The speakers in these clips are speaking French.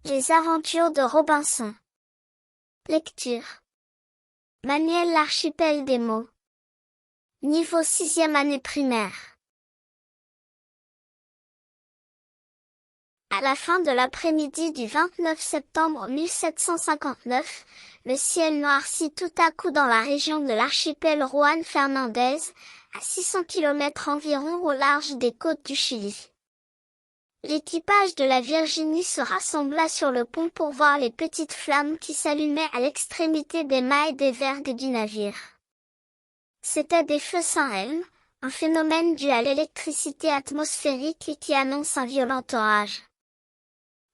Les aventures de Robinson. Lecture. Manuel L'archipel des mots. Niveau 6e année primaire. À la fin de l'après-midi du 29 septembre 1759, le ciel noircit tout à coup dans la région de l'archipel Juan Fernández, à 600 km environ au large des côtes du Chili. L'équipage de la Virginie se rassembla sur le pont pour voir les petites flammes qui s'allumaient à l'extrémité des mailles des vergues du navire. C'étaient des feux sans helme, un phénomène dû à l'électricité atmosphérique et qui annonce un violent orage.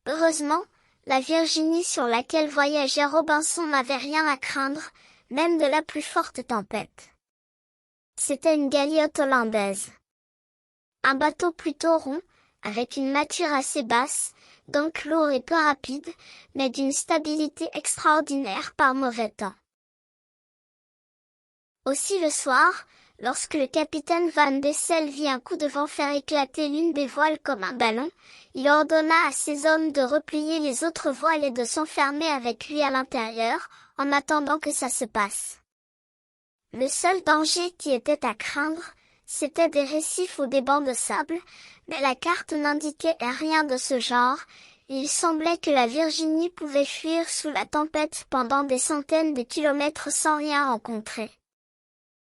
Heureusement, la Virginie sur laquelle voyageait Robinson n'avait rien à craindre, même de la plus forte tempête. C'était une galiote hollandaise. Un bateau plutôt rond, avec une mâture assez basse, donc lourd et peu rapide, mais d'une stabilité extraordinaire par mauvais temps. Aussi le soir, lorsque le capitaine Van Dessel vit un coup de vent faire éclater l'une des voiles comme un ballon, il ordonna à ses hommes de replier les autres voiles et de s'enfermer avec lui à l'intérieur, en attendant que ça se passe. Le seul danger qui était à craindre, c'étaient des récifs ou des bancs de sable, mais la carte n'indiquait rien de ce genre, et il semblait que la Virginie pouvait fuir sous la tempête pendant des centaines de kilomètres sans rien rencontrer.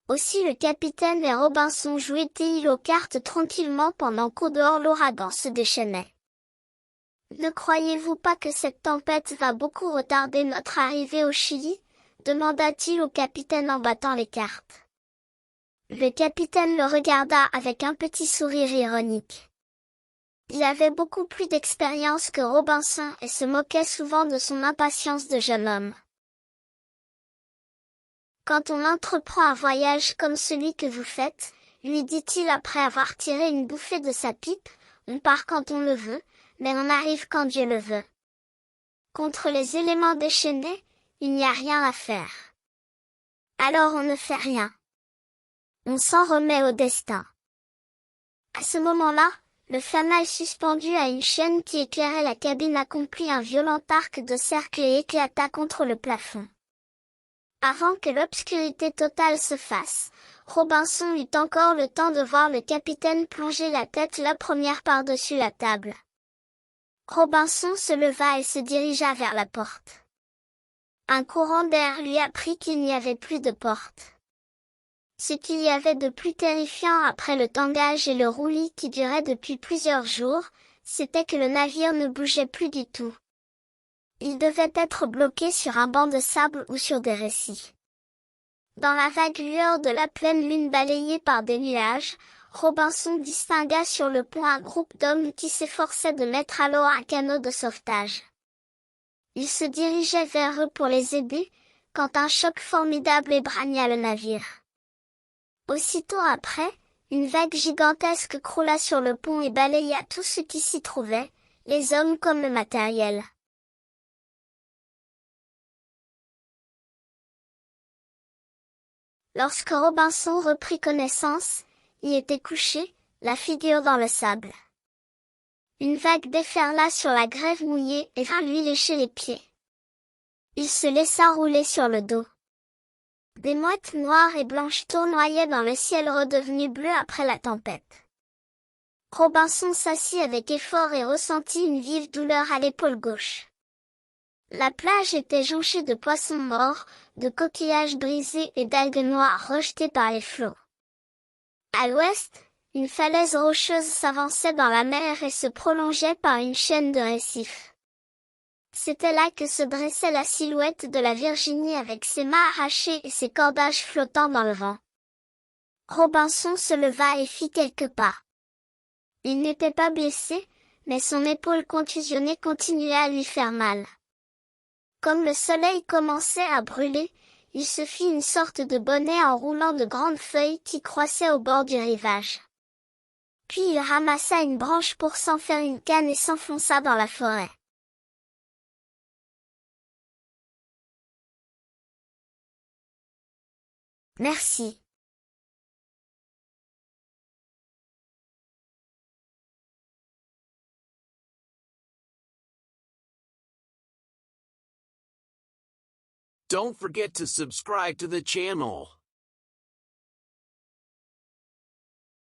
Aussi le capitaine et Robinson jouaient-ils aux cartes tranquillement pendant qu'au dehors l'ouragan se déchaînait. « Ne croyez-vous pas que cette tempête va beaucoup retarder notre arrivée au Chili ?» demanda-t-il au capitaine en battant les cartes. Le capitaine le regarda avec un petit sourire ironique. Il avait beaucoup plus d'expérience que Robinson et se moquait souvent de son impatience de jeune homme. Quand on entreprend un voyage comme celui que vous faites, lui dit-il après avoir tiré une bouffée de sa pipe, on part quand on le veut, mais on arrive quand Dieu le veut. Contre les éléments déchaînés, il n'y a rien à faire. Alors on ne fait rien. On s'en remet au destin. À ce moment-là, le fanal suspendu à une chaîne qui éclairait la cabine accomplit un violent arc de cercle et éclata contre le plafond. Avant que l'obscurité totale se fasse, Robinson eut encore le temps de voir le capitaine plonger la tête la première par-dessus la table. Robinson se leva et se dirigea vers la porte. Un courant d'air lui apprit qu'il n'y avait plus de porte. Ce qu'il y avait de plus terrifiant après le tangage et le roulis qui durait depuis plusieurs jours, c'était que le navire ne bougeait plus du tout. Il devait être bloqué sur un banc de sable ou sur des récifs. Dans la vague lueur de la pleine lune balayée par des nuages, Robinson distingua sur le pont un groupe d'hommes qui s'efforçaient de mettre à l'eau un canot de sauvetage. Il se dirigeait vers eux pour les aider, quand un choc formidable ébranla le navire. Aussitôt après, une vague gigantesque croula sur le pont et balaya tout ce qui s'y trouvait, les hommes comme le matériel. Lorsque Robinson reprit connaissance, il était couché, la figure dans le sable. Une vague déferla sur la grève mouillée et vint lui lécher les pieds. Il se laissa rouler sur le dos. Des mouettes noires et blanches tournoyaient dans le ciel redevenu bleu après la tempête. Robinson s'assit avec effort et ressentit une vive douleur à l'épaule gauche. La plage était jonchée de poissons morts, de coquillages brisés et d'algues noires rejetées par les flots. À l'ouest, une falaise rocheuse s'avançait dans la mer et se prolongeait par une chaîne de récifs. C'était là que se dressait la silhouette de la Virginie avec ses mâts arrachés et ses cordages flottant dans le vent. Robinson se leva et fit quelques pas. Il n'était pas blessé, mais son épaule contusionnée continuait à lui faire mal. Comme le soleil commençait à brûler, il se fit une sorte de bonnet en roulant de grandes feuilles qui croissaient au bord du rivage. Puis il ramassa une branche pour s'en faire une canne et s'enfonça dans la forêt. Merci. Don't forget to subscribe to the channel.